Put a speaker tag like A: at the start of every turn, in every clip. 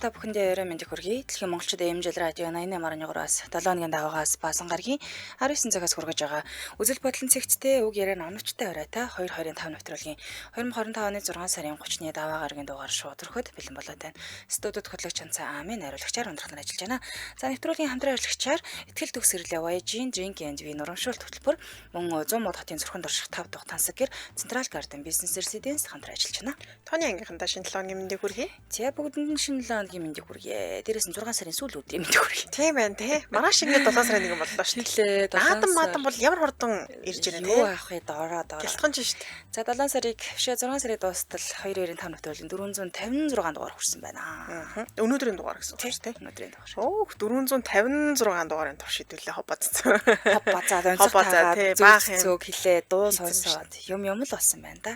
A: та бүхэндээ орой мэндийг хүргэе. Дэлхийн монголчууд эмжил радио 88.3-аас 7 өдрийн даваагаас баасан гарагийн 19 цагаас хүргэж байгаа. Үзэл бодлон цэгцтэй үг яриа намнавчтай оройтой 225 нэвтрүүлгийн 2025 оны 6 сарын 30-ны даваа гарагийн дугаар шууд өрхөд бэлэн болоод байна. Студид хөтлөгч Чанцаа Амын хариулагчаар ундрахнаар ажиллаж байна. За нэвтрүүлгийн хамтран ажиллагчаар Итгэл төгсгөрлөө Voyage Drink and Wine урамшуулт хөтөлбөр мөн 100 мод хотын зөвхөн дурших 5 дух тансаг гэр Central Garden Business Residence хамтран ажиллаж байна.
B: Тооны ангийнхандаа шинэ 7 өдрийн мэндийг хүргэе.
A: За бүгдэнд нь шинэ 7 өдрийн мэндийг хүргэе. Дээрээс нь 6 сарын сүүл өдрийн мэндийг хүргэе.
B: Тийм байна тий. Маргааш ингээд 7 сарын 1 боллоо шүү
A: дээ.
B: Наадам бол ямар хурдан ирж байна тий.
A: Юу авах вэ? Дороо.
B: Гэлтгэн ч шүү дээ.
A: За 7 сарыг бишээ 6 сарын дуустал 295 нэвтрүүлгийн 456 дугаар хүрсэн байна.
B: Өнөөдрийн дугаар гэсэн үг тий.
A: Өнөөдрийн дугаар.
B: Өөх 456 дугаарын турш хэдүүлээ хоббацсан.
A: Хоббацаа тий. Баах зүг хэлээ дуу сонсоод юм л болсон байна да.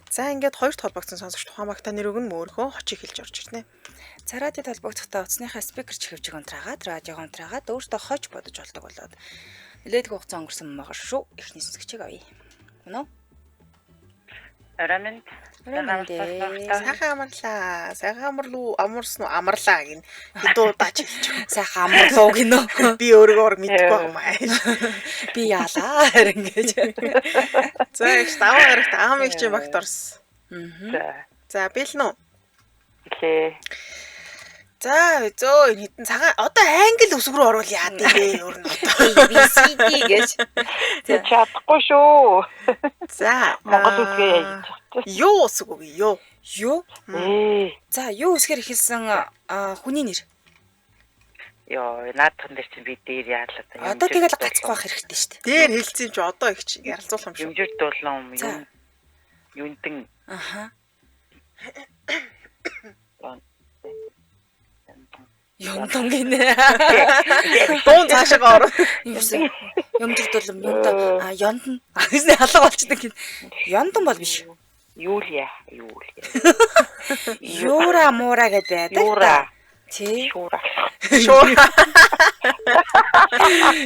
B: За ингээд хоёрт холбогдсон сонсогч тухайн багтаа нэр өгн мөөрхөө хочиг хэлж орж ирнэ.
A: За радио толбогдохдоо утасныхаа спикер чихвчиг унтраагаад радиог унтраагаад өөртөө хоч бодож болдог болоод нэлээдгүй хугацаа өнгөрсөн байгаа шүү. Эхний сонсогчийг авъя. Үнэ?
C: Арамын
B: сайхан амарлаа. Сайхан амарсан уу? Амарлаа гин. Хэдэн удаа ч хэлж байгаа.
A: Сайхан амарлуу гинөө.
B: Би өөрөө мэдгүй юм аа.
A: Би яалаа ингэж.
B: За их даваа гарагт аамыг чи багт орсон. За бэлнэ үү?
C: Хэлээ.
B: За зөө энэ хитэн цагаан одоо англи үсэг рүү орвол яа дээ өөр нь одоо
A: ABCD гэж.
C: Чадахгүй шүү.
B: За
C: Монгол үсгээ яаж.
B: юу үсэг үг юу?
A: Юу? За юу үсгээр эхэлсэн хүний нэр?
C: Йоо, наадхан дээр чинь би дээр яалаа та.
A: Одоо тэгэл гацхгүй байх хэрэгтэй шүү дээ.
B: Дээр хэлсэн чи одоо их чи ярилцуулах юм шүү.
C: Юмжид дуулан юм. Юунтэн.
A: Аха. Юмдан гинэ.
B: Дуун цаашаа орно.
A: Юмжид дуулам юмдан ёндан. Ахисны халга болчихдог гин. Ёндан бол биш.
C: Юулия.
A: Юура муура гэдэг байдаг.
C: Юура.
A: Тий.
C: Шуура.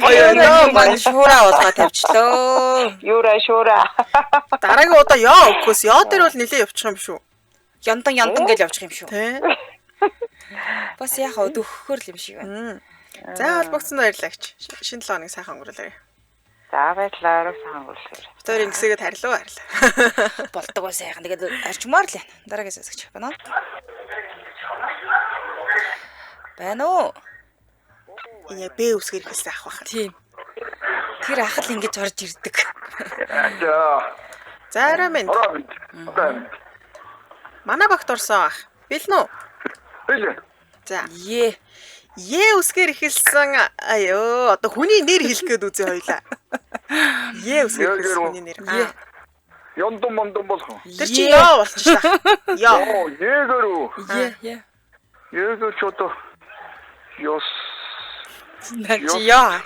A: Оёо шуура болгоо тавьчлоо.
C: Юура шуура.
B: Дараагийн удаа ёо өгөхөөс ёо дээр бол нилээ явчих юм шүү.
A: Ёндан гэж явчих юм шүү.
B: Тий.
A: Бас яхаа дөхөхөр л юм шиг байна.
B: За холбогдсон баярлагч. Шинэ 7 хоног сайхан өнгөрүүлээрэй.
C: За баярлалаа сайхан өнгөрүүлээрэй.
B: Өтөрийн гисэгэд харилуу.
A: Болдог уу сайхан. Тэгээд арчмаар л байна. Дараагийн сонсогч байна уу? Байна уу?
B: Энэ Б үсгээр хэлсэн ах баха.
A: Тийм. Тэр ах л ингэж орж ирдэг.
B: За арамын. Манай багт орсон ах. Бэлнэ үү?
D: Бэлэн.
B: За.
A: Е
B: үсгээр эхэлсэн аёо одоо хүний нэр хэлэх гээд үзье хоёлаа. Үсгээр эхэлсэн хүний нэр.
D: Ёндон мондон болох.
B: Тэр чи ёо болчихлаа. Ёо.
D: Егэр үү?
A: Е.
D: Егэр ч одоо ёс.
A: Начи ёо.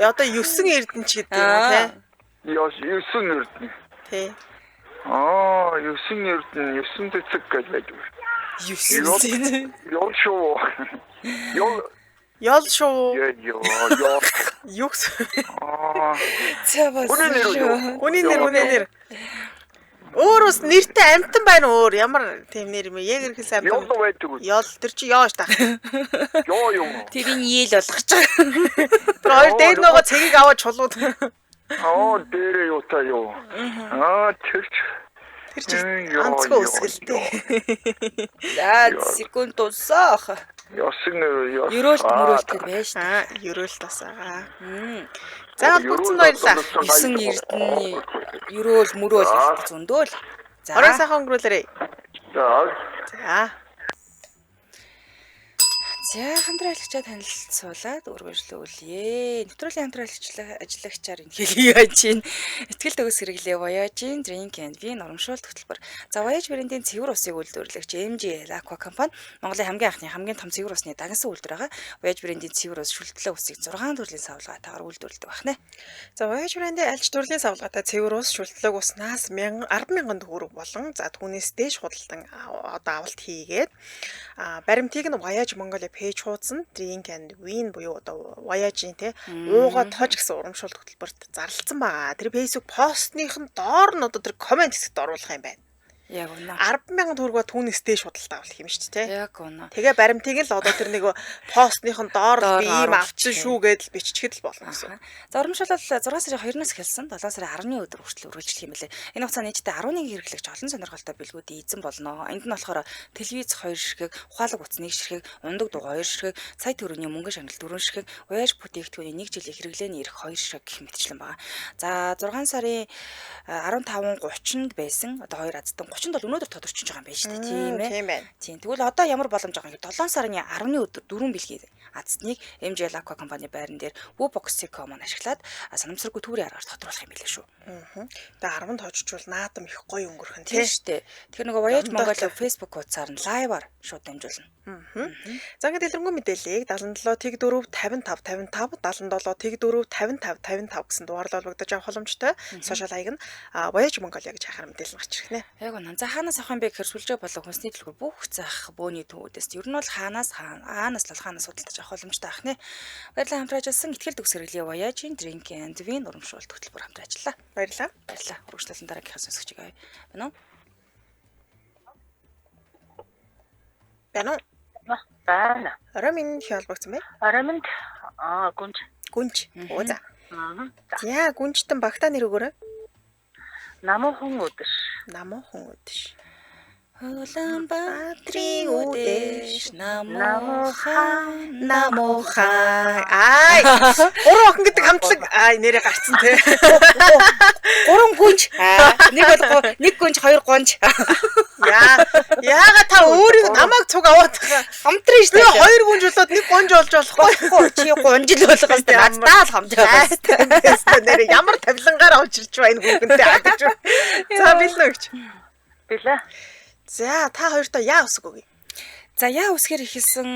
B: Одоо 9 эрдэнэ ч гэдэг юм тий.
D: Ёс 9 эрдэнэ.
B: Тий.
D: 9 эрдэнэ 9 цэцэг гэж байдаг.
A: 9.
D: Ёл шүү.
B: Ёл шүү.
D: Ёо.
B: Юкс.
A: Цавас.
B: Хүний нэр. Өөрөөс нэртэй амтан байна өөр ямар тийм нэр юм яг ирэхээс амтан.
D: Ёл байдаг.
B: Ёл тэр чи ёо ш та.
D: Ёо юм.
A: Тэрийн ийл болгож байгаа.
B: Тэр хоёр дээр нөгөө цэгийг аваад чулууд.
D: Дээрээ юу та юу. Тэр чи
B: анцгүй үсгэлтэй.
A: За секунд дуусах.
D: Ёсын
A: Ерөөлт мөрөөлт байж та.
B: Ерөөлт тасаага. За холбогдсон баярлаа.
A: 9 эрдэнэ ерөөл мөрөөл зөндөөл. За.
B: Орой сайхан өнгөрүүлээрэй. За.
A: За хамтраалагчаа танилцуулаад өргөжлүүлье. Нэвтрүүлгийн хамтраалагчаар энэ хэлий яаж чинь Итгэл төгс хэрэглээ Voyage Drink and Wine урамшуулт хөтөлбөр. За Voyage брендийн цэвэр усыг үйлдвэрлэгч MGL Aqua компани Монголын хамгийн анхны хамгийн том цэвэр усны дагнсан үйлдвэр байгаа. Voyage брендийн цэвэр ус шүлтлээ усыг 6 төрлийн савлгаатаагаар үйлдвэрлэдэг байна.
B: За Voyage брендийн аль ч төрлийн савлгаатай цэвэр ус шүлтлэг уснаас 10,000 төгрөг болон за түүнээс дээш худалдан одоо авалт хийгээд баримтыг нь Voyage Mongolia пэйж хуудсан Drink and Wine буюу одоо Voyage-ийн те уугаа тож гэсэн урамшуулт хөтөлбөрт зарлалсан байгаа. Тэр Facebook постныхын доор нь одоо тэр комент хэсэгт оруулах юм байна.
A: Яг үнэ.
B: 10,000 төгрөгөөр түүнээс дээш худалдаа авах юм шүү дээ.
A: Яг үнэ.
B: Тэгээ баримтыг л одоо тэр нэг постныхон доор
A: Доор
B: би ийм
A: оруулчих.
B: авсан шүү гэдэл биччихэд л болно гэсэн.
A: За урамшуулал 6 сарын 2-наас эхэлсэн 7 сарын 10-ны өдөр хүртэл үргэлжлэх юм билээ. Энэ хугацаанд нийтдээ 11 хэрэглэгч олон сонирхолтой бэлгүүдийн эзэн болно. Энд нь болохоор телевиз 2 ширхэг, ухаалаг утас 1 ширхэг, ундаг дуг 2 ширхэг, сая төгрөгийн мөнгөн шагнал 4 ширхэг, уяаж бүтээгдэхүүний 1 жилийн хэрэглээний эрх 2 ширхэг гэх мэтчлэн байгаа. За 6 сарын 15:30-нд байсан. Одоо 2 аздан 30-нд бол өнөөдөр тодорчиж байгаа юм байна шүү дээ. Тийм ээ.
B: Тийм байна.
A: Тийм. Тэгвэл одоо ямар боломж байгаа юм бэ? 7 сарын 10-ны өдөр 4 бэлгийн аздныг MJ Lacqua компани байран дээр Wobox.com ашиглаад санамсаргүй төврийн аргаар тодруулах юм билээ шүү.
B: Тэгээ 10-нд хожижвол наадам их гоё өнгөрөх нь
A: Тийм
B: тий.
A: шүү дээ. Тэгэхээр нөгөө Voyage
B: Дандаа
A: Mongolia Facebook хуудасаар нь лайваар шууд дамжуулна.
B: За ингээд дэлгэрэнгүй мэдээллийг 77 тэг 4 55 55 77 тэг 4 55 55 гэсэн дугаарлал холбогдож авах боломжтой. Сошиал хаяг нь Voyage Mongolia гэж хахаар мэдээлэл гарч ирэх нэ.
A: Яг үнэ. За хаанаас авах юм бэ гэхээр сүлжээ болон хүнсний дэлгүүр бүх зах бөөний төвүүдээс ер нь бол хаанаас худалдаж авах боломжтой ах нэ. Баярлалаа хамтран ажилласан ихтгэл төгс хэрэглээ Voyage Drink and Wine урамшуулалт хөтөлбөр хамтран ажиллаа.
B: Баярлалаа.
A: Баярлалаа. Үргэлжлүүлэн дараагийнхаа сонсогчийг авъя. Байна уу?
B: Байна уу?
C: Байна.
B: Ромын хялбагцсан бай.
C: Арамд гүнж.
B: Гүнж. Оо за.
C: Аа.
B: За гүнжтэн багтаа нэр өгөөрэй.
C: Намуухан өдөр.
B: Намуухан өдөш.
A: Улаанбаатарын үдэш намуухан
B: Ай. Гурван охин гэдэг хамтлаг нэрээ гарцсан те.
A: гурван гүнж нэг бол нэг гүнж хоёр гунж
B: Яагаад та өөрийг намайг цуг аваад
A: хамтран шүү
B: би
A: дээ.
B: хоёр гүнж болоод нэг гунж болж болохгүй.
A: Чи гунжил болгоос дээ надтай л хамтраа.
B: Нэрээ ямар тавилангаар авчирч байна хүүхэнтэй гэж. За билнэ өгч.
C: Билээ.
B: За та хоёртоо яа усг өгье.
A: За яа үсгээр ихэлсэн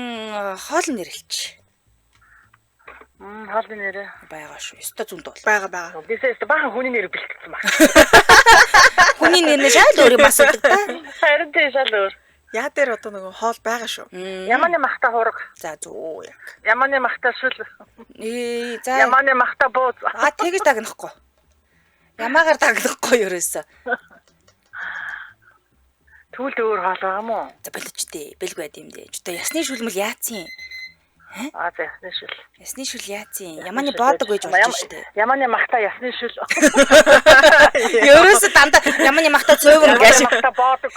A: хоол нэрлэлч
C: Хоолны нэрээ.
A: байгаа шүү. Өстой зүүнд бол.
B: Байгаа.
C: Бисээс баахан хүний нэр бэлтгэсэн баг.
A: Хүний нэрнээ шал өөр юм асуудаг та.
C: Харин тийм шал өөр.
B: Яа дээр одоо нөгөө хоол байгаа шүү.
C: Яманы махта хураг.
A: За зү.
C: Яманы махта шүл.
A: За
C: Яманы махта бууз.
A: тэгж дагнахгүй. Ямаагаар дагнахгүй ерөөсөө.
C: Түлд өөр хоол байгаа мó.
A: За болооч дээ. Бэлгүй байд юм дээ. Чөтө ясны шүлмэл яацын.
C: За ясны шүл.
A: Ясны шүл яацын. Яманы боодог гэж болж штэ.
C: Яманы махта ясны шүл.
A: Ерөөсөө дандаа яманы махта цөөвөр гэж.
C: Махта боодог.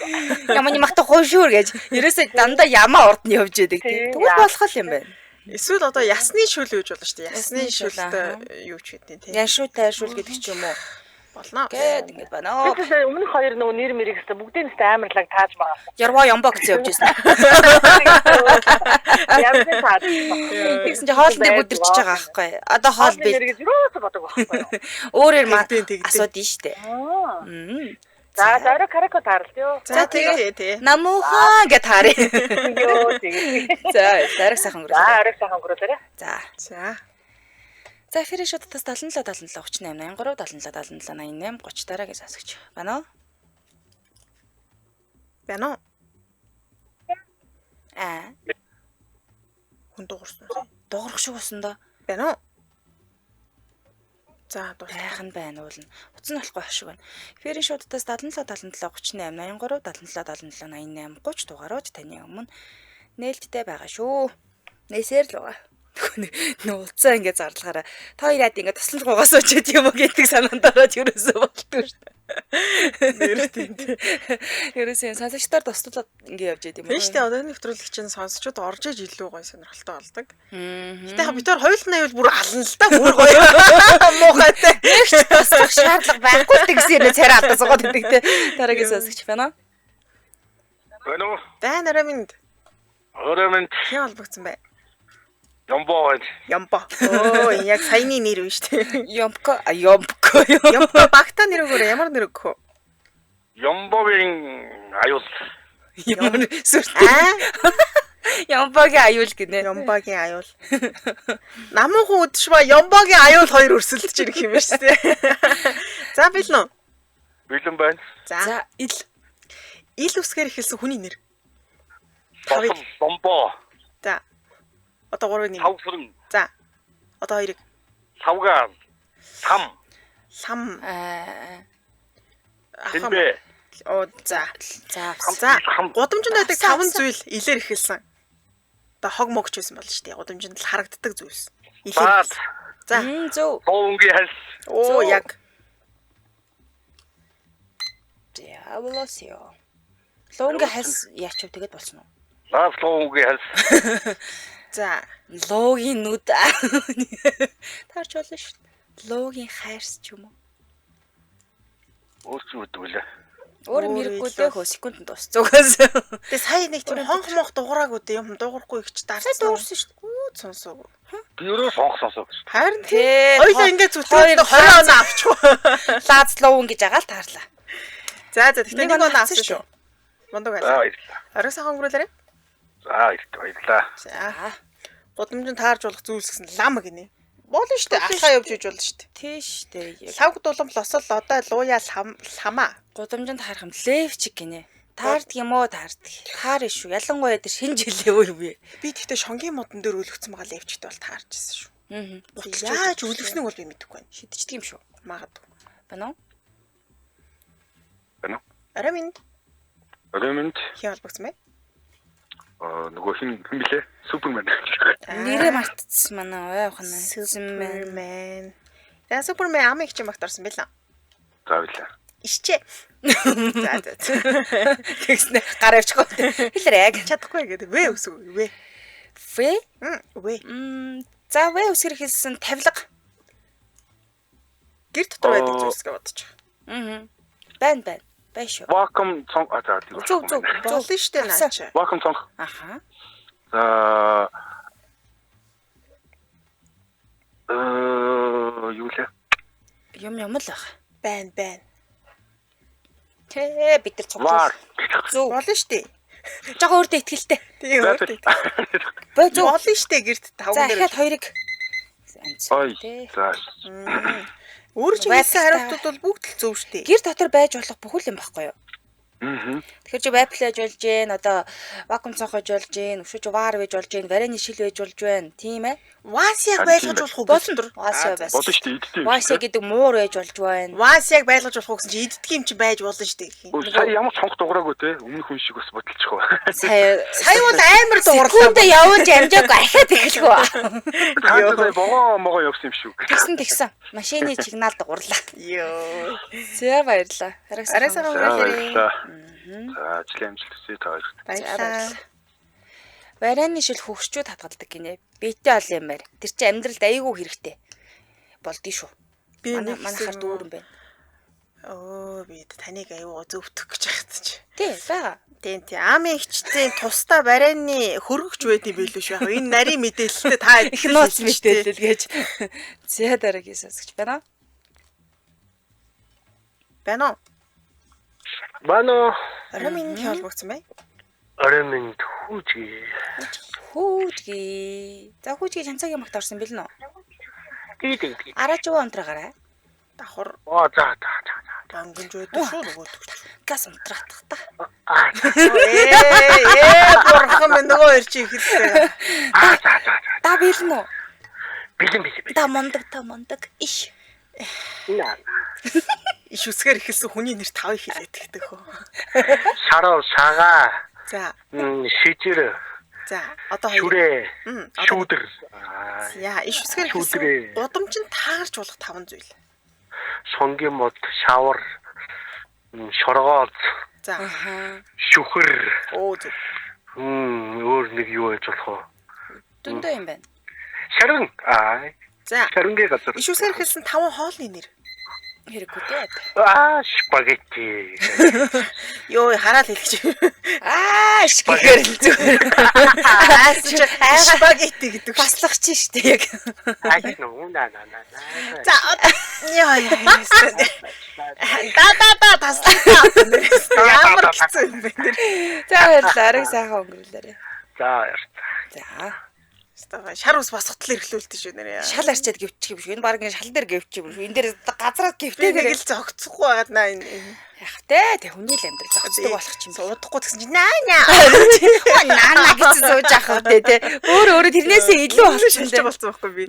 A: Яманы махта хуушуур гэж. Ерөөсөө дандаа ямаа урд нь явж яадаг тийм. Тэгвэл болох юм байна.
B: Эсвэл одоо ясны шүл гэж болно шүү дээ. Ясны шүлтэй юу ч гэдэг тийм.
A: Яшуу тайшуул гэдэг ч юм уу.
B: Болно.
A: Гэт ингэ байна.
C: Тэгээс өмнөх хоёр нөгөө нэр мэрийг хэвээр бүгдийн нэстэ амарлаг тааж байгаа.
A: Ярваа ямбо гэж явж байсан.
C: Ямны таад.
A: Тэгсэн чи хоол дээр бүдэрчж байгаа аахгүй. Одоо хоол бий.
C: Нэр гэж юусаа бодог байхгүй.
A: Өөрөөр маа
B: Тэгдэн.
A: асуудаг штэ.
C: За зараа карако таарлаа ёо.
B: За тэгээ.
A: Намуухан гэж таарэ.
C: Ёо тэгээ.
A: За дараг сайхан өнгөрөө.
C: За арай сайхан өнгөрөөлөө.
B: За.
A: За эфирийн шоудтаас 77 77 38 83 77 77 88 30 дараагийн сонсогч байна уу?
B: Байна уу? Хүн дуурсан.
A: Дуурах шиг болсон доо.
B: Байна уу? За
A: Байхан байна уулна. Утас нь болохгүй шиг байна. Эфирийн шоудтаас 77 77 38 83 77 77 88 30 дугаарууд таны өмнө нээлттэй байгаа шүү. Нээсээр л байгаа. Нууцаа ингэ зарлахаараа та хоёр яд ингэ туслах гугаас очиод юм уу гэдэг санаанд ороод ерөөсөө болтгүй шүү дээ. Ерөөсөө сонсогчдоор туслуулаад ингэ явж яд юм уу.
B: Тийм шүү дээ. Одоо энэ нэвтрүүлэгчийн сонсогчдод орж иж илүү гоё сонирхолтой болдог. Гэтэ бид нар хоёулын аюул бүр ална л да бүр гоё. Муухайтай.
A: Туслах шаардлага байхгүй гэсэн юм царай алдаа зогоод идэг те. Дараагийн сонсогч байна уу?
D: Байна уу?
B: Байна Роминд.
D: Оромент
B: Хин холбогдсон бай.
D: Ямбоо.
B: Ямбо. Оо яг саяны нэр вэ шүү дээ.
A: Ямбко.
B: Ямбо багтаа нэр өгөөрэй. Ямар нэр өгөх вэ?
D: Ямбогийн аюул.
A: Ямар сүрт. Ямбогийн аюул гинэ.
B: Ямбогийн аюул. Намуухан үдэш ба Ямбогийн аюул хоёр өрсөлдөж ирэх юм байна шүү дээ. За билнэ.
D: Бэлэн байна.
B: За ил үсгээр эхэлсэн хүний нэр.
D: Бомбоо.
B: За. Одоо 3-ын 1.
D: Савсрын.
B: За. Одоо 2-ыг.
D: Савгаа. Сам.
B: Лам.
D: Тэнбэ.
B: Оо за.
A: За.
B: За. Гудамжинд байдаг 5 зүйл илэр ихэлсэн. Одоо хог могч байсан болно шүү дээ. Гудамжинд л харагддаг зүйлс.
D: Баад.
B: За.
A: Зөв.
D: Лоунгийн хальс.
B: Оо яг.
A: Диаволосио. Лоунгийн хальс яач вэ тэгээд болсон уу?
D: Баад лоунгийн хальс.
B: За.
A: Логийн нүд. Таарч болно шүү. Логийн хайрс ч юм уу?
D: Өөрч юу гэдэг вэ?
A: Өөр мэрэггүй дээ хөө секундэд дуус. Зүгээс.
B: Тэгээ сая нэг тийм хонх мох дуураагүй дээ юм дуурахгүй их ч дарсан.
A: Дуурсан шүү.
B: Үү сонсоогүй.
D: Би өөрөө сонгосоосоо.
B: Харин
A: Тий.
B: хоёлаа ингээд зүтгэж 20 оноо авчихгүй.
A: Лаз лоун гэж агаал таарлаа.
B: За тэгтээ нэг оноо авсан шүү. Мундаг
D: За
B: байлаа.
D: баярлалаа.
B: Орой сайхан өнгөрүүлээрэй.
D: За баярлалаа.
B: За. Гудамжинд таарж болох зүйлс гэсэн лам гинэ. Болно шүү дээ. Алхаа явж иж болно шүү дээ.
A: Тийш дээ.
B: Лавг дулам лосол одоо лууя ламаа.
A: Гудамжинд харах юм левчик гинэ. Таардаг юм уу таардаг. Таар шүү. Ялангуяа тэр шинэ жилээ үе үе.
B: Би тэгтээ шонгийн модон дээр өлгцэн байгаа левчтэй бол таарч ирсэн шүү.
A: Аа.
B: Яаж өлгснэг бол би мэдэхгүй байна.
A: Шидчихдэг юм шүү.
B: Магадгүй.
A: Байна уу?
D: Байна уу?
B: Орой минь
D: Ремент
B: хий холбогдсон бай.
D: нөгөө хин блэ? Супермен.
A: Нэрээ мартчихсан манай ойхон нь.
B: Супермен. За Супермен амиг ч магт орсон байлаа.
D: За баярлалаа.
B: Ишчээ. За.
A: Тэгснэ гар авчихгүй. Хэлрэг.
B: Чадахгүй гэдэг вэ өсөв вэ.
A: Вэ?
B: Вэ.
A: За вэ үсгэр хэлсэн тавилга.
B: Гэр дотор байдаг зүйлс гэж бодож байгаа.
A: Байна. Бай шүү.
D: Welcome цонх за тийм.
A: Зөв.
B: Болно штэ наач.
D: Welcome цонх.
A: Аха.
D: За юу лээ?
A: Юм л ах.
B: Байна.
A: Тэ бид нар
D: Ваа.
A: цогцол. Зөв.
B: Болно штэ.
A: Жага өөртөө ихтгэлтэй.
B: Тийм үү.
A: Бай зөв.
B: Болно штэ гэрт таван
A: За
B: дээр.
A: дахиад хоёрыг.
D: Ой.
A: Тэ.
D: За.
B: Өөр чинь хэлсэн хариултууд бол бүгд л зөв штэ.
A: Гэр дотор байж болох бүхэл юм баггүй юу?
D: Мм.
A: Тэгэхээр чи вайплэж болж гин одоо вакуум цонхож болж гин өшөөж ваар байж болж гин варины шил байж болж байна тийм ээ
B: Ваас яг байлгаж болох уу
A: болсон дор ваас яа байсан
D: Бодно шүү дээ иддэг.
A: ваас гэдэг муур байж болж байна
B: Ваас яг байлгаж болох уу гэсэн чи иддэг юм чи байж болно штэ гэх юм.
D: Сая ямар цонх дуграагүй те өмнөх хүн шиг бас бодолцох ба.
B: Сая бол амар дуурлаа.
A: секундэ явуулж амжаагүй ахаад эхэлгүй.
D: Таатай могоо явсан юм шүү.
A: Тэгсэн машины сигнал дурлаа.
B: Йоо.
A: За баярлаа.
B: Арай
A: Хараа
B: сайхан
D: За баярлалаа. За ажлын амжилт хүсье та хоёрт.
B: Баярлалаа.
A: Вараны шил хөвгчүүд хадгалдаг гинэ. Битээ ол юм байна. Тэр чинь амьдралд айгүй хэрэгтэй. Болдгий шүү.
B: Би
A: Манай
B: нэг
A: хар дүүрэн байна.
B: Оо би таныг аюу зөвтгөх гэж хайхтаж.
A: Тий, бага.
B: Тийм. Ами ихчдийн тусдаа барайны хөргөгч байдсан билүү шүү. Яг энэ нарийн мэдээлэлтэй та
A: Их нууц мэдээлэл гэж. За дараагийн сонсогч байна.
B: Байна уу?
D: Бано
B: Орой минь холбогдсон бай.
D: Оремент хүүжи.
A: Хүүжги. За хүүжги чанцагийн магт орсон бил нөө.
D: Тийдэг.
A: Араачуу онтраагаарай.
B: Давхар
D: Оо за.
B: гангаж байдаг шүү нөгөө.
A: Газ унтраах та.
B: Бурхан минь нөгөө хоёр чи ихэлтэй.
D: За.
A: Та бил нөө.
D: Бэлэн.
A: Та мондог. Иш.
D: Наа.
B: Иш үсгээр ихэлсэн хүний нэр тав их хэлээд гэдэг хөө.
D: Шараа, шагаа.
B: За.
D: Шижир.
B: За. Одоо хоёр.
D: Шүрээ.
B: Одоо-
D: Шүүдэр.
B: Яа, иш үсгээр
D: Шүүдрээ.
B: ихэлсэн удамжинд таарч болох 5 зүйл.
D: Сонгийн мод, шавар, шоргооц,
B: За.
A: Аха.
D: шүхэр.
B: Оо зүг.
D: Өөр нэг юу яж болох вэ?
A: Дүндээ юм байна.
D: Шарин.
B: За.
D: Шарингийн газар.
B: Иш үсгээр ихэлсэн 5 хоолны нэр.
A: Хэрэггүй дээ.
D: Спагетти.
B: Йоо, хараад хэлчих.
A: Шигээр л зүгээр.
B: Спагетти гэдэг.
A: Баслах чи штэ яг.
D: Наа.
B: За. Яа. Да таслаа. Ямар хэцүү юм бэ нэр.
A: За баярлалаа. Арай сайхан өнгөрүүлээрэй.
D: За.
A: За.
B: Шар ус босготол эрхлүүлдэг шүү нэрээ.
A: Шал арчаад гэвчих юм шүү. Энэ баг шал дээр гэвчих юм шүү. Энэ дээр газраад
B: Би
A: гэвтэй
B: нэг
A: дээр.
B: л зогцохгүй байгаад наа энэ.
A: Хайхтай тэг хүний л амьдрал зохицдог болох юм.
B: Удахгүй гэсэн чинь наа
A: гэсэн сууж авах тий. Өөр тэрнээсээ илүү
B: шилж болсон байхгүй би.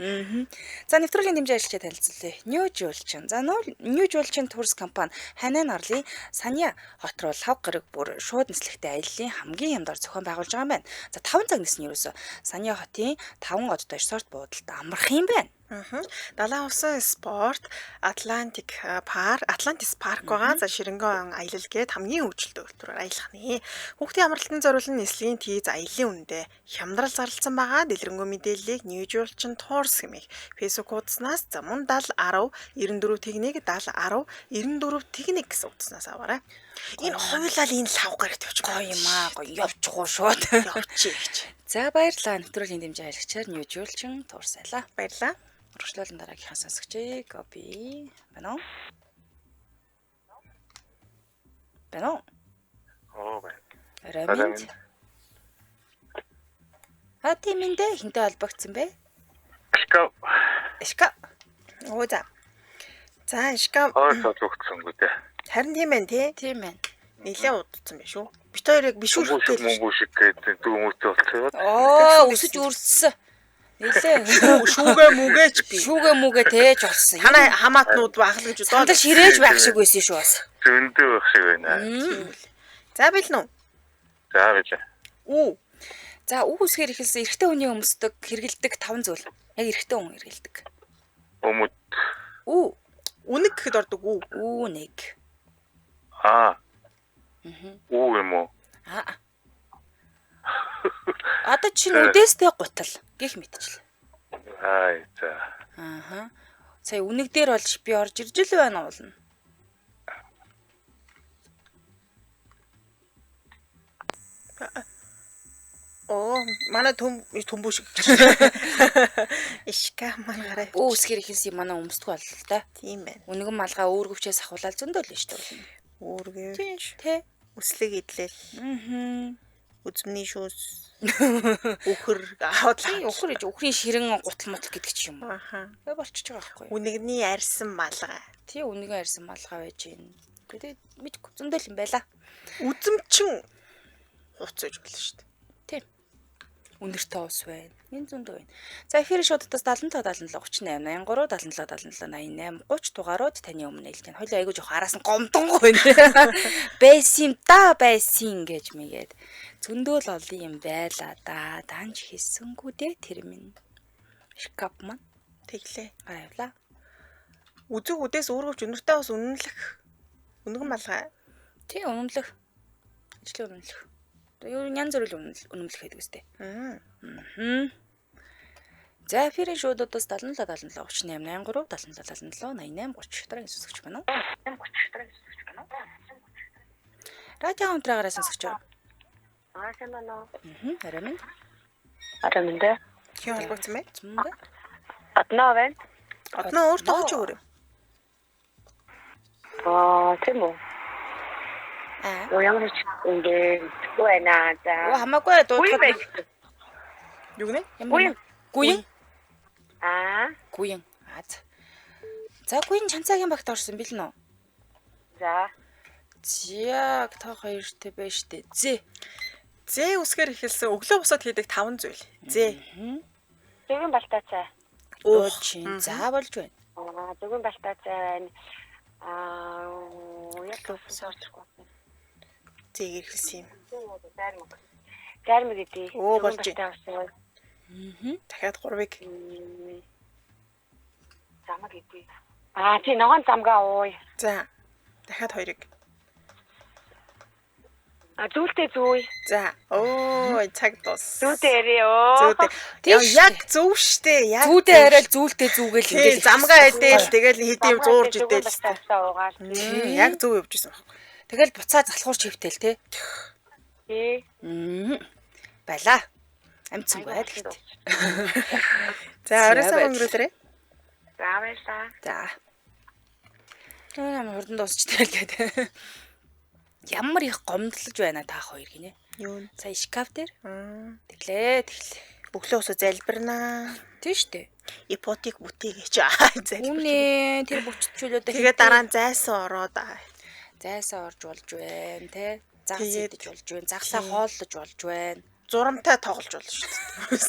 A: За нэвтрүүлгийн дэмжээ ажиллагчид танилцуулъя. New Julchin. За New Julchin Tours компани Ханайн арлын Санья хот руу лав гараг бүр шууд нислэгтэй аяллаа хамгийн хямдар зохион байгуулж байгаа юм байна. За 5 цаг нисэн ерөөсө Санья хотын 5 одтой resort буудалд амрах юм байна.
B: Далайн усан спорт Atlantis парк байгаа. За Ширэнгэн аялал гээд хамгийн хөгжилтэй үйлдвэрээр аялах нэ. Хүүхдийн амралтын зориулсан нислэгийн тийз аяллаа үндэ хямдрал зарласан байгаа. Дэлгэрэнгүй мэдээллийг New Julchin Tours хэмээх Facebook хуудаснаас за мөн 70 10 94 техник 70 10 94 техник гэсэн утаснаас аваарай. Энэ хоёулаа энэ лав гарагт явж
A: Гоё юм аа. Гоё явчихгүй шууд.
B: явчих гэж.
A: За баярлалаа. Нэвтрүүлгийн дэмжээ ажиллагчаар New Julchin Tours айлаа.
B: Баярлаа.
A: Урагшлуулан дараагийнхаа сонсогчийг копи байна уу? Байна уу?
D: Оо бай.
A: Рамин. Хатиминдэ хинтэ холбогдсон бэ? Ишка.
B: Оо за. За ишка.
D: Зогцсон гэдэг.
B: Харин тийм байна тий.
A: Тийм байна.
B: Нилээ удацсан байх шүү. Бид хоёрыг биш үү гэж.
D: Мөнгө шиг гэдэг дүүмөтэй болцоод.
A: Оо, өсөж үрссэн. Нилээ.
B: Шүүгээ мүгээч би.
A: Шүүгээ мүгээ тээж болсон.
B: Танай хамаатнууд бахал гэж бодоод.
A: Сандал ширээж байх шиг байсан шүү бас.
D: Зөндөө байх шиг байна.
B: За билнэ үү?
D: За байлаа.
B: Үү.
A: За үг үсгээр ихэлсэн эрэгтэй хүний өмсдөг, хэрэгэлдэг 5 зүйл. Яг эрэгтэй хүн хэрэгэлдэг.
D: Өмд.
A: Үү.
B: Үнэг гэхэд ордог үү?
A: Үү нэг.
D: Аа. Уу юм уу?
A: Аа. Одоо чинь үдээстэй гутал гэх мэтчил.
D: Ай за.
A: Ааха. Сая үнэг дээр болж би орж ирж л байна уулна.
B: Оо, манай төмбөө шиг. Ишка манай гараа.
A: Үү үсгээр ихэлсэн манай өмсдөг бол л да.
B: Тийм байна.
A: Үнэгэн малгай өөргөвчээс ахуулаад зөндөл нь шүү дээ.
B: Өөргөө.
A: Тэ.
B: Үслэг идлэл. Үзмний шүүс. Үхэр
A: Тийм өхөр иж өхрийн ширэн гутал мутал гэдэг ч юм уу.
B: Аха.
A: Гэ болчихж байгаа байхгүй.
B: Үнэгний арьсан малгай.
A: Тий үнэгээ арьсан малгай байж гин. Тэгээд мэдгүй зөндөл юм байла.
B: Үзэмчин хуцаж болно шүү дээ.
A: Тийм. Үнэртэй ус байна. Энэ зөндөө байна. За эфир шуудаас 75 77 38 83 77 77 88 30 дугаарууд таны өмнө нээлтэн. Хоёул айгуу жоох араас нь гомдонгой байна. Байсан гэж мэгээд. Зөндөл олон юм байла да. Данж хийсэнгүү дээ тэр минь. Шкаф маань
B: Тэглээ.
A: гайвла.
B: Үзэг үдээс өөргөвч үнэртэй бас үнэнлэх. Үнэгэн малгай.
A: Тий үнэмлэх. Ажлын үнэмлэх. Юу янз бүрийн үнэмлэх гэдэг үстэй. За эфирийн шуудуудаас 77 77 38 83 77 77 88 30 дараа сонсогч байна уу? Радио унтраагаараа сонсогч байна.
C: Сайн байна уу?
A: Арамин.
C: Араминдэ.
B: Хин холбогдсон бай.
A: Зумба.
C: Аднаа байна.
B: Одноо өөр тоглож өөр.
C: Тийм үү.
A: Аа.
C: Ямар ч ингэ байна за.
A: Оо хамаагүй дуудахад
B: Юу гэнэ?
A: Гуйн.
C: Аа.
A: Гуйн. За гуйн чанцаагийн багт орсон бил нөө.
C: За.
A: Яг та хоёртой байж штэ.
B: Зэ үсгээр ихэлсэн өглөө босоод хийдэг 5 зүйл. Зэ.
C: Зөвхөн балтаа цай.
A: Оо чи за болж байна.
C: Зөвхөн балтаа цай. Яг төвсөрчихгүй.
B: Зэгээр ихэлсэн юм.
C: Зарим гэдэг.
B: Оо болж байна.
C: байна.
B: Дахиад 3-ыг.
C: Замаг гэдэг. Тий ногоон замгаа ууй.
B: За. Дахиад 2-ыг.
C: Зүйлтэй зүй.
B: За. Оо, цаг дуус.
C: Зүйлтэй ярээ оо.
B: Зүйлтэй. Яг зөв штэ. Яг
A: Зүүдээ арай зүйлтэй зүгээл
B: ингээл замгаа эдээл тэгэл хэдийм зуурж идээл.
C: Уугаар.
B: Яг зөв явж исэн байхгүй.
A: Тэгэл буцаа залхуур чивтэл те.
C: Тий.
A: Байла. Амцсан бай гэхдээ.
B: За, оройсоо өнгөрүүлээрэй.
C: За баярлаа.
A: За. Нам хурдан дуусчтэй л гэдэг. Ямар их гомдлож байна та хоёр гинэ.
B: Юу?
A: Сая шкаф дээр. Тэглээ.
B: Өглөө усаа залбирнаа.
A: Тийм штэ.
B: Ипотек бүтээгээч. Залбир.
A: Үнэ тэр бүчтчүүлээд
B: Тэгээ дараа нь зайсан ороод.
A: Зайсаа орж болж байна, тэ. Загас
B: Тэгээд-
A: идэж болж байна, загсаа хооллож болж байна.
B: Зурамтай тоглож болно шүү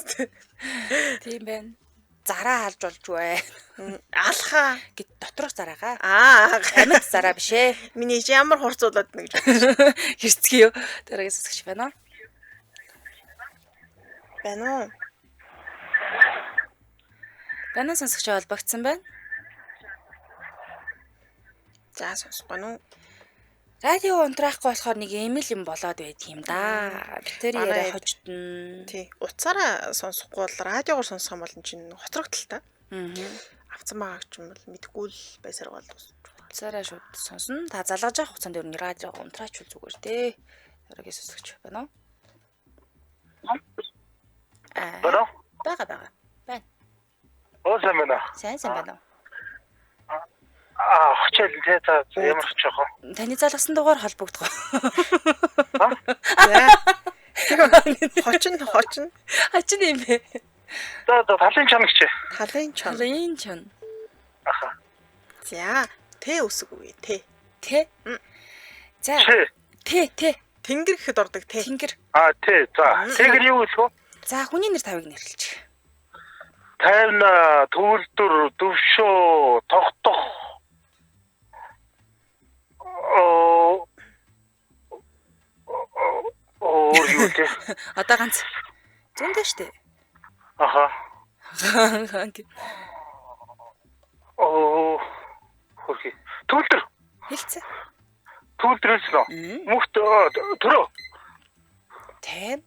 B: дээ.
A: Тийм байна. Зараа халж болж байна.
B: Алхаа.
A: Гэт доторх зараагаа.
B: Амьд
A: Амьд зараа биш ээ.
B: миний ямар хурцуулаад нэг гэж
A: Хэрцгий юу? Дараагийн сонсогч байна уу?
B: байна уу?
A: Байна уу сонсогч холбогдсон байна.
B: За сонсгоо нү.
A: Радио унтраахгүй болохоор нэг эмэл юм болоод байт юм да. Тэр
B: Манай
A: яриа хождно.
B: Тий. Утсаараа сонсохгүй бол радиогоор сонсох юм бол энэ чинь хоцрогдолтой.
A: Аа.
B: Авцсан байгаа ч юм бол мэдгүй л байсаар бол.
A: Цаараа шууд сонсно. Та залгаж явах хугацаанд ер нь радио унтраач зүгээр дээ. Дараагийн сонсогч байна уу?
D: Бара.
A: Бага. Байна.
D: Оосан байна.
A: Сайн байна уу?
D: Хичээл тэ ямар ч яах вэ?
A: Таны залгасан дугаар холбогдох.
B: Хочин.
A: Хачин юм бэ?
D: За талын чанга чи.
B: Талын чон.
A: Талын чон.
D: Аха.
B: За, тэ үсэг үе, тэ.
A: Тэ. За.
D: Чи.
A: Тэ.
B: Тэнгэр гэхэд ордог тэ.
A: Тэнгэр.
D: Тий. За. Тэгэр юу хэлэх вэ?
A: За хүний нэр тавыг нэрлэлч.
D: Тайвна, төвлөр, төвшөө, тогтох. Юу вэ?
A: Одоо ганц зөндөө штэ.
D: Аха. Хөрхи. Төвлөр.
A: Хэлцээ.
D: Төвлөрөөс нөө. Мөхт төрөө.
A: Тэ.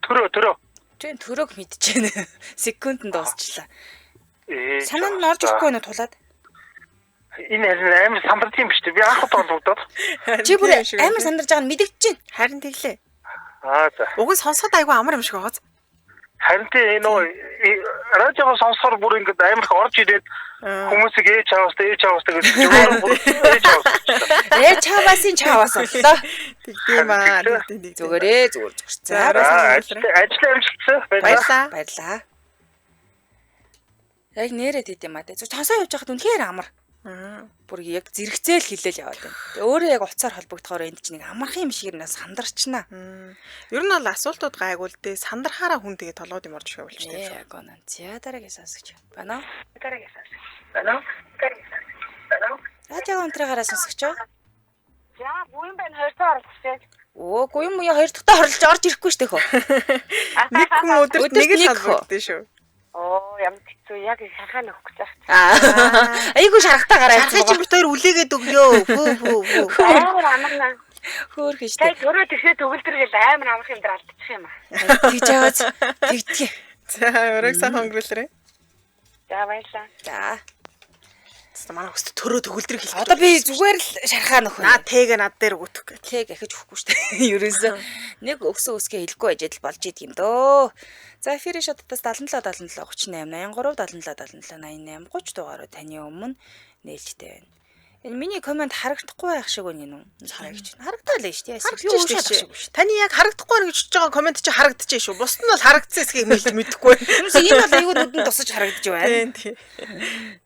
D: Төрөө.
A: Тэн төрөг мэдчихэв. Секундэд дуусчлаа.
D: Санаа
A: Санаанд нь орж ирэхгүй нэ тулаад.
D: Энэ харин амар сандарч юм биш үү? Би анх удаа болгодод.
A: Чи бүр амар сандарж байгааг нь мэдчихэж байна.
B: Харин тэглээ.
D: За.
B: Уг нь сонсоход айгүй амар юм шиг байгааз.
D: Харин тэ нөө радиогоо сонсохоор бүр ингээд амар их орж ирээд хүмүүсийг ээж аваас гэж зүгээр бүр ээж аваас.
A: Чаваасын чаваас боллоо.
B: Тэгдэм аа.
A: Зүгээрээ зүгээр. За
D: Ажил амжилтсан баярлалаа.
A: баярлаа. Яг нэрээд идэм аа. Зүг тосоо явж байхад үнэхээр амар. Бүр яг зэрэгцээл хилээл яваад байна. Тэгээ өөрөө яг уцаар холбогдохоор энд чинь нэг амархан юм шиг нэ сандарчнаа.
B: Ер нь бол асуултууд гайгүй л дээ. Сандархаараа хүн тэгээ толгойд юм орж ирэв болж байна.
A: Яг гоо. За дараагийн сонсогч. Байна уу? Радио унтраагаараа сонсогч юу?
C: За, буян байна 200 оролцсон.
A: Оо, гуйн муя хоёр дахь орж ирэхгүй штэ хөө.
B: Нэг хүн өдөрт нэг л холбогдсон шүү.
C: Оо, ямар хэцүү яг шахаа нөхөх гэж байна.
A: Айгуу шарахтаа гараад.
B: Шархаж юм битээр үлээгээд өглөө. Хөө.
C: Амар амарна.
A: Хөөх
C: Тай
A: штэ.
C: төрөө тэгшээ төгөлдөр гэл амар амарх юм дээр алдчих юм аа.
A: Тэгж яваад тэгтгий.
B: За, өрөөг сайн өнгөрүүлээрэй.
C: За, баярлалаа.
A: За.
B: Манай хөст төрөө төгөлдөр хэлэх.
A: Одоо би зүгээр л шархаа нөхөн.
B: Наа тэгэ над дээр өгөх гэж.
A: Тэг ахиж өгөхгүй штэ. Ерөөсөө нэг өксөн үсгээ хэлэхгүй ажил болж идэг юм дөө. За эфирийн шататаас 77 38 83 77 77 88 30 дугаараа таны өмнө нээлттэй байна. Энэ миний комент харагдахгүй байх шиг байна юм уу? Харагдаж байна. Харагдаад л шүү дээ.
B: Харагдаж шүү. Таны яг харагдахгүй нэг гэж байгаа комент чи харагдаж шүү. Бусд нь бол харагдсан эсэхийг мэдэхгүй.
A: Юусе энэ бол айгүй нүдэнд тусаж харагдаж байна.
B: Тийм.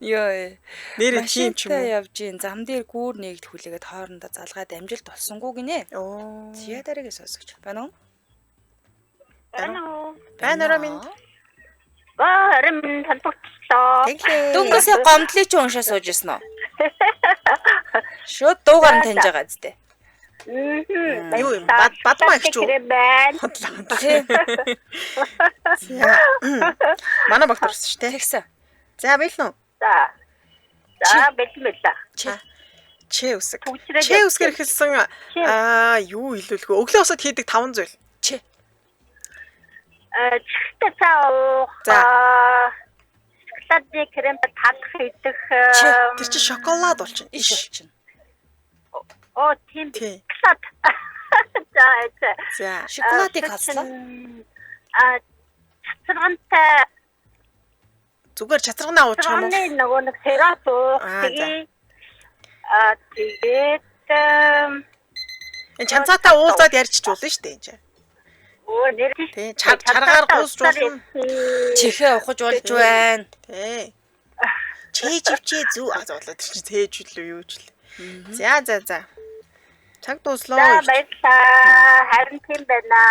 A: Йоо.
B: Нэрээ тийм ч юм уу.
A: Явж гин зам дээр гүүр нээгд хүлээгээд хоорондоо залгаад амжилт олсонгүй гинэ.
B: Оо.
A: Зя дараагийн сонсогч. Байна уу?
B: Байна минь.
C: Баарам талбогтлоо.
B: Тэглээ.
A: Дөнгөсөө гомдлыг чи уншаа сууж ирсэн үү? Шууд дуугаар нь таньж байгаа зү.
B: Юу юм? Бадмаа их ч үү?
C: байна.
B: Манай багт орсон шүү дээ.
A: Тэгсэн.
B: За байлаа.
C: За, бэлмэлээ.
B: Чэ үсэг. Чэ үсгэр хэлсэн юу хэлүүлэх вэ? Өглөө усад хийдэг 5 зүйл.
A: Чи.
C: Чихтэй цаа.
B: За.
C: Шоколадны крем талах идэх.
B: Тэр чи шоколад болчихно.
A: Иш болчихно.
C: Оо, тийм.
B: Тий.
C: Шоколад.
B: За.
A: Шоколадыг хаслаа.
C: Цэцэргантай
B: Зүгээр чацраганаа уучих юм уу?
C: нөгөө нэг сироп уух. Тэгээд
B: Энэ чанцаатай уулзаад ярьчих болно шүү дээ энэ чинь.
C: оо нэр
B: Тий. Чаргаар гуусч болно.
A: Чихээ ухаж болж байна.
B: Тий. Чээжвчээ зүг болоод чи цээж үлээ юу ч л. За. Цаг дуслоо.
E: За баярлалаа. Харин тийм байна.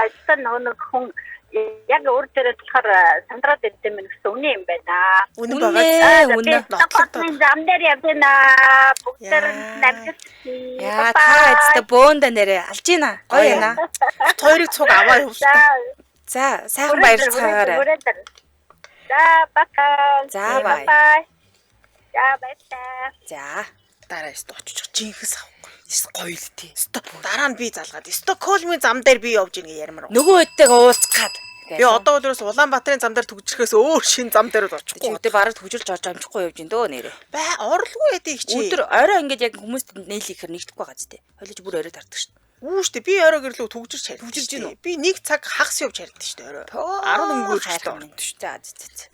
E: Өстө нэг хүн яг өөр дээрээ болохоор сандраад ирсэн мэн гэсэн үнэ юм байна.
B: Үнэн байгаа.
A: Үнэн.
E: Нотлоо зам дээр явна. Бүгд намжиж.
A: Яа та эцэстэ бөөнда нэрээ алж ийна. Гоё яана.
B: Хоёрыг цуг аваа явуулсан.
A: За сайхан баярлцгаагаарай.
E: За бака.
A: За бай.
E: За баярлалаа.
A: За.
B: Дараа өстө очиж жинхэнэ авахгүй.
A: Гоё л тий.
B: Стоп. Дараа нь би залгаад. Стокхолмын зам дээр би явж ийн ярмаар.
A: Нөгөө хэдтэйг уулзгаад.
B: Би одоо өдрөөс Улаанбаатарын зам дээр төгжрөхөөс өөр шин зам дээр л очихгүй.
A: Өдөө бараг төгжүүлж орж амжихгүй явж ин дөө нэрээ.
B: Бай орлого яадаг чи.
A: Өдөр орой ингээд яг хүмүүст нээлэхээр нэгдэхгүй байгаа зү. Хойлож бүр орой тардаг шүү дээ.
B: Үү штэ би орой гэрлөө төгжирч харин.
A: Төгжирч гин үү?
B: Би нэг цаг хагас явж харин штэ орой. 10 өнгөөр
A: хайрхан юм шүү дээ.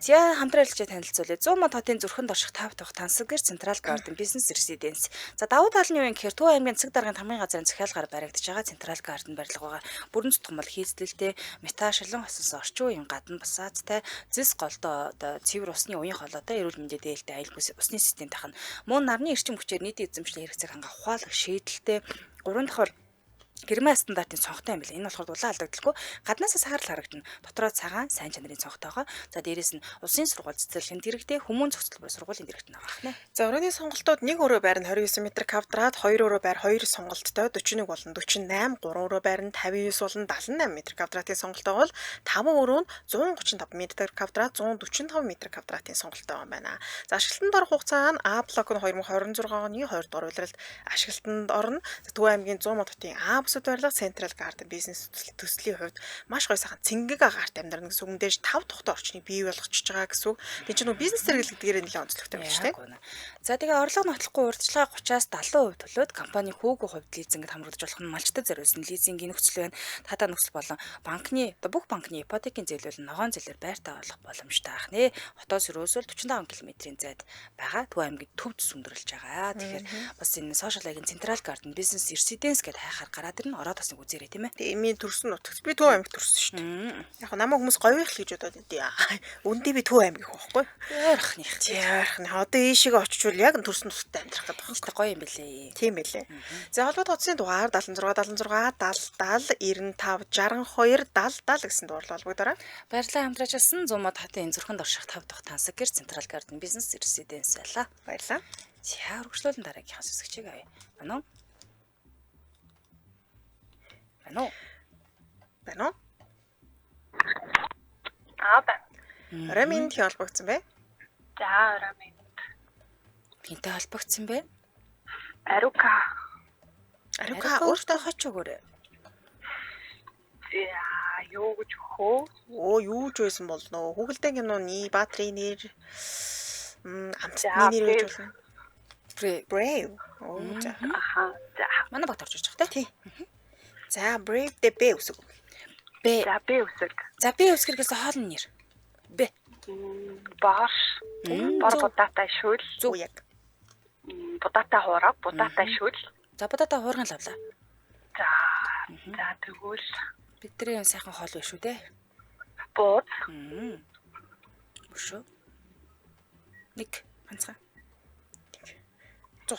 A: За хамтран хэлж танилцуулъя. 100 мод хотын зүрхэнд орших тав дахь Тансагэр Централ Гарден бизнес резиденц. За давуу тал нь юу юм гэхээр Төв аймгийн Цэг даргын хамгийн газрын захиалгаар баригдаж байгаа Централ Гарден барилга байгаа. Бүрэн зүтгэмэл хийцлэлтэй, металл шилэн хосон орчин үеийн гадна бусаадтай, зэс голдоо одоо цэвэр усны уян холоотой, эрүүл мэндийн дээлтэй аюулгүй усны систем тахна. Мөн нарны эрчим хүчээр нийт эзэмшлийн хэрэгцээг хангах ухаалаг шийдэлтэй 3 дахь гэрмэн стандартын цонхтой юм байна. Энэ болохоор дулаан алдагдaltaгүй гаднаасаа сахарл харагдана. Дотроо цагаан сайн чанарын цонхтойгоо. За дээрэс нь улсын сургууль цэцэрлэгийн дэрэгдээ хүмүүн зохицол буй сургуулийн дэрэгт байгаа хнэ.
B: За өрөөний сонголтууд 1 өрөө байр нь 29 м квадрат, 2 өрөө байр 2 сонголттой 41 болон 48, 3 өрөө байр нь 59 болон 78 м квадратын сонголттой бол 5 өрөө нь 135 м квадрат, 145 м квадратын сонголттой байна. За ашиглалтанд орох хугацаа нь А блок нь 2026 оны 2 дугаар улиралд ашиглалтанд орно. Төв аймгийн 100 мод хотын А барилга Централ Гарден бизнес төслийн хувьд маш гоё сайхан цэнгэг агаарт амьдрна гэсэн үг дэж 5 тухтай орчныг бий болгочихж байгаа гэсэн үг. Тэг чи нөө бизнес зэрэглэгдгээр нэлээд онцлогтой байна шүү дээ.
A: За тэгээ орлого нотлохгүй урьдчилгаа 30-аас 70% төлөөд компани хүүгийн хувьд лизингэд хамруулж болох нь малчтай зориулсан лизингийн нөхцөл байна. Татаа нөхцөл болон банкны бүх банкны ипотекийн зээлүүл ногоон зээлээр байртаа олох боломжтой ах нэ. Хотоос өрөөсөл 45 км-ийн зайд байгаа Төв аймгийн төвд сүмдөрлж байгаа. Тэгэхээр бас энэ сошиал аягийн Централ Гарден бизнес резиденц гэдээ хайхаар гараад ирнэ. Ороод бас нэг үзээрэй тийм ээ.
B: Тэгээ эмийн төрсөн нутагт би Төв аймагт төрсөн шүү дээ. Яг намайг хүмүүс говьих л гэж бодоод байдیں۔ Үндэ би Төв аймгийн хүн байхгүй.
A: Яархных.
B: Яархны. Одоо ийшээгээ очичвол яг төрсөн нутагт амьдрах гэдэг байна.
A: Гоё юм бэлээ.
B: Тийм байлээ. За холбоотой утасны дугаар 76 76 70 70 95 62 70 гэсэн дуурлал холбогдорой.
A: Баярлалаа хамтраач асан 100 мод хотын зүрхэнд орших 5 дахь Тансагэр Централ Гарден бизнес резиденц байлаа.
B: Баярлалаа.
A: За үргэлжлүүлэн дараагийнхаа сэсгчийг авъя. Байна уу?
B: Байна уу?
E: байна.
B: Орой минь холбогдсон бэ?
E: За орой минь.
A: Хинтэй холбогдсон бэ?
E: Арука.
B: Арука өөртөө
A: хоч өгөөрэй.
E: Яа, юу гэж хөө?
B: Оо, юу ч байсан болно. Хүүхэлдэйн киноны Баатрийн нэр амтны нэр гэж болно. Brave. Оо, за.
E: Аха. За.
A: Манай бат орж ирчих тий.
B: За, Brave the Bay үсэг.
A: Бэ.
E: За би үсэг.
A: За би үсгэргээс хоолны нэр. Бэ.
E: Баш. Бар будатай шүл.
B: Зүг яг.
E: Будатай хуураг, будатай шүл.
A: За будаа хуурган лавлаа.
E: За. За тэгвэл
A: бидний сайхан хоол биш үү те?
E: бууд.
A: Өшөө. Нэг ганцхан.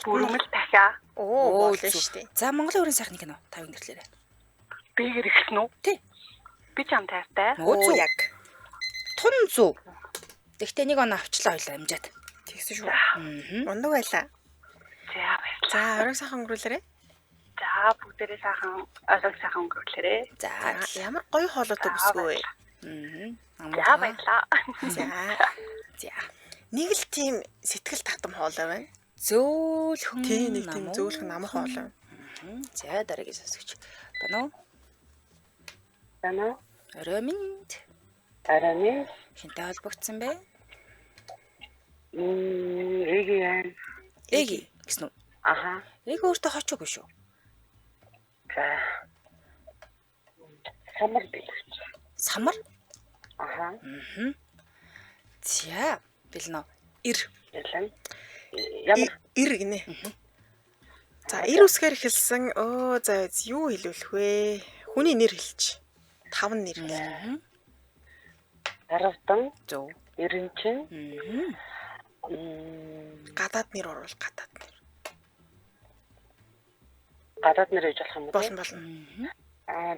E: Бүрмэл дахиа.
B: Оо, болно шүү дээ.
A: За Монголын өрийн сайхны кино тав нэрлээрэй.
E: Би хэрэглэн үү?
A: Тий.
E: Би ч ам тайртай.
B: Оо, яг.
A: Тун зүв. Тэгтээ нэг он авчлаа хоёлаа амжаад.
B: Тэгсэн шүү. Ундаг байлаа.
E: За баярлалаа.
B: За, орой сайхан өнгөрүүлээрэй.
E: За бүгдээрээ сайхан орой сайхан өнгөрүүлээрэй.
A: За
B: ямар гоё хоолойтой бүсгүй вэ?
E: За баярлалаа.
A: За.
B: Нэг л тийм сэтгэл татам хоолой байна.
A: Зөөлхөн.
B: Тий, нэг тийм зөөлхөн намх хоолой.
A: За дараагийн сонсогч. Байна уу?
E: Байна уу?
A: Орой минь.
E: Орой минь.
A: Хинтэй холбогдсон бэ?
E: Эги.
A: Эги гэсэн үү?
E: Аха.
A: Эги өөртөө хоцоогүй шүү.
E: За. Самар билч.
A: Самар?
E: Аха.
A: За, бэлнэ. Ир.
E: Ялан. Ямар
B: ир гинэ. За, ир үсгээр хэлсэн. Оо, за юу хэлүүлэх вэ? Хүний нэр хэлчих. 5 нэр.
E: Аравдан.
A: Зөв.
E: Эренчин.
B: Гадаад нэр орвол гадаад нэр.
C: гадаад нэр ээж болох юм уу?
B: Болно.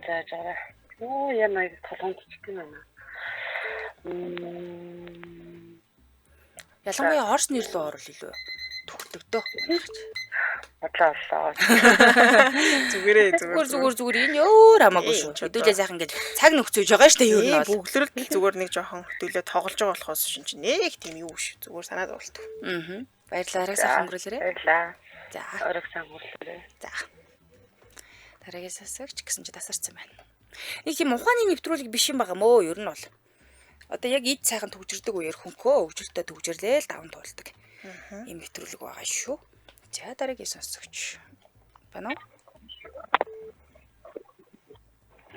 C: За жаарай. Оо яна толгонд чигтэй байна.
A: Ялангуяа орс нэр рүү орвол илүү төгтөгдөө.
C: Атлаа.
B: Зүгээрээ
A: Зүгээр энэ өөр хамаагүй шүү. Хэдүүлээ сайхан ингээд цаг нөхцөж байгаа штэ юу нь бол.
B: бүгдлэрэл зүгээр нэг жоохон хөтөлөө тоглож байгаа болохоос шин чи нэг тийм юу шүү. Зүгээр санаад болт.
A: Баярлалаа сайхан өнгөрүүлээрэй.
C: Баярлаа.
A: За.
C: Орог сайн өнгөрүүлээрэй.
A: За. Дараагийн сасагч гэсэн чи тасарсан байна. Нэг юм ухааны нэвтрүүлэг биш юм байгаа мөө ер нь бол. Одоо яг ид сайхан төгжирдэг үеэр хөнхөө өвжөлтөд төгжирлээ л даван туулдаг. Ийм нэвтрүүлэг байгаа шүү. За дараагийн сасагч. Байна уу?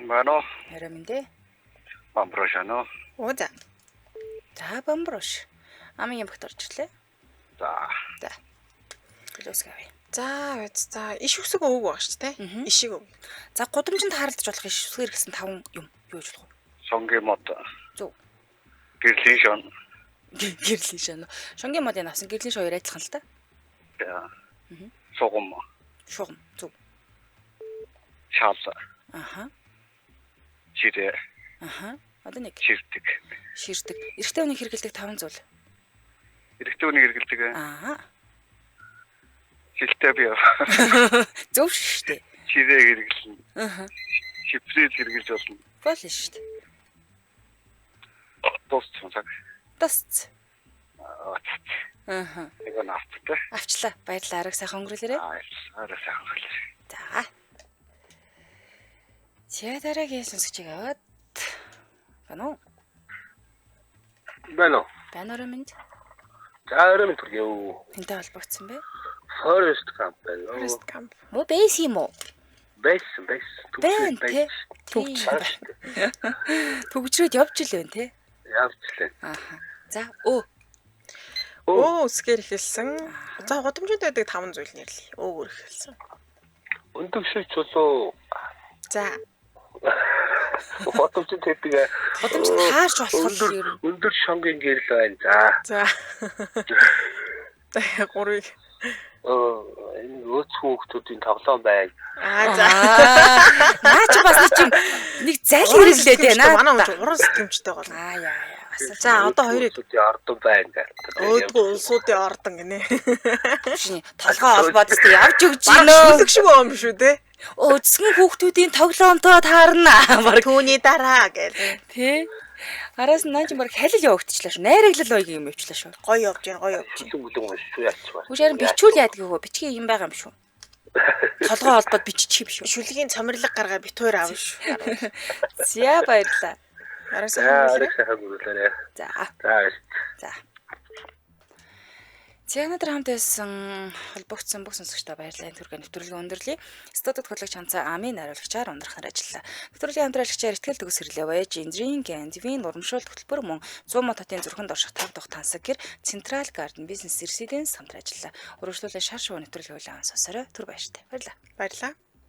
D: Мано
A: Яраминдэ.
D: бамброшано.
B: Оо за.
A: За бамброш. Амын юм багт орж ирлээ.
D: За.
A: За. Төлөөсгөө.
B: За иш үсэг өвөг байгаа шүү дээ. Ишиг өв.
A: За гудамжинд харалдаж болох иш үсгээр гэсэн 5 юм юу гэж болох вэ?
D: Сонгийн мод.
A: Зөв.
D: Гэрлийн шон.
A: Гэрлийн шон. Шонгийн модын авсан гэрлийн шон хоёр адилхан л та.
D: За. Согом.
A: Шугам. Зөв.
D: Шал.
A: Аха.
D: Чирэ.
A: Аха. Одоо нэг
D: Чирдэг.
A: ширдэг. Эрэгтэй хүний хэрэгэлдэг 5 зүйл.
D: Эрэгтэй хүний хэрэгэлдэг.
A: Аа.
D: Хилтэй бие.
A: Зөв шүү дээ.
D: Чирэ хэрэглэн.
A: Аха.
D: Шипрэл хэрэглэж болно.
A: Гол шүү дээ.
D: Тост цаг.
A: Тасц. Аха.
D: Эго нафттай.
A: Авчлаа. Баярлалаа. Арга сайхан өнгөрүүлээрэй.
D: Арай сайхан хэлээ.
A: За. За дараагийн сонсогчийг аваад. Байна уу?
D: Бано.
A: Байна уу минь?
D: Заарам түргөө.
A: Тэнтэй холбогдсон бэ?
D: Forest Camp байна.
B: Forest Camp.
A: Мо бэйс юм уу?
D: Бэс.
A: Бэн тэ. Төгжрөөд явж ил байна те.
D: Явчлаа.
A: Аха. За өө.
B: Оо үсгээр ихэлсэн. За гудамжинд байдаг 5 зүйл нэрлэе. Өөгөр ихэлсэн.
D: Өндөгшилж болоо.
B: За.
D: Фотовчд хэдэг.
A: Гудамжинд хаарч болох юм.
D: Өндөр шонгийн гэрэл байна.
B: За. За 3-ыг.
D: Энэ өөц хүүхдүүдийн тоглоом байна.
B: За.
A: Наа чи бас нэг зал хэрэглээд байна.
B: Манай хүн уран сэтгэмжтэй гол.
A: Яа.
B: За одоо 2-ыг.
D: Ордон байна.
B: Өөдгөө улсуудын ордон гинэ.
A: Шинэ толгой холбоодост явж өгч
B: Баг
A: гинөө.
B: шүлэг шиг юм шүү дээ.
A: Өцгөн хүүхдүүдийн тоглоомтоо таарна. Баг
B: Түүний дараа гэл.
A: тий. Араас нь наач баг халил явагдчихлаа шүү. Найраглал байг юм явчлаа шүү.
B: Гоё явж байна.
D: Бүлэн уншиж яачих.
A: Хүүшээр нь бичүүл яадаг гоо бичгийн юм байгаа юм шүү. Толгой холбоод бичих юм шүү.
B: Шүлгийн цомрлог гаргаа битүүр аав шүү.
A: Зя баярлаа.
B: Араас
D: сайхан гүйлээрээ.
A: За.
D: За.
A: За. Зянадэр хамт байсан холбогдсон бүх сонсогчдоо баярлалаа. Түргээ нэвтрүүлгээ өндөрлөе. Студид хөтлөгч Ханцаа Амийн хариулагчаар ундрахаар ажиллаа. Нэвтрүүлгийн хамтраалагчаар ихтгэл төгс хэрлээ байж Инжирийн Гандивийн урамшуулт хөтөлбөр мөн 100 мо хотын зүрхэнд орших тав дахь тансаг гэр Централ Гарден бизнес Резиденс хамтран ажиллаа. Өргөжлүүлэн шар шувуу нэвтрүүлгийн хүлээн авсан сонсорой. Түр баяртай. Баярлалаа.
B: баярлаа.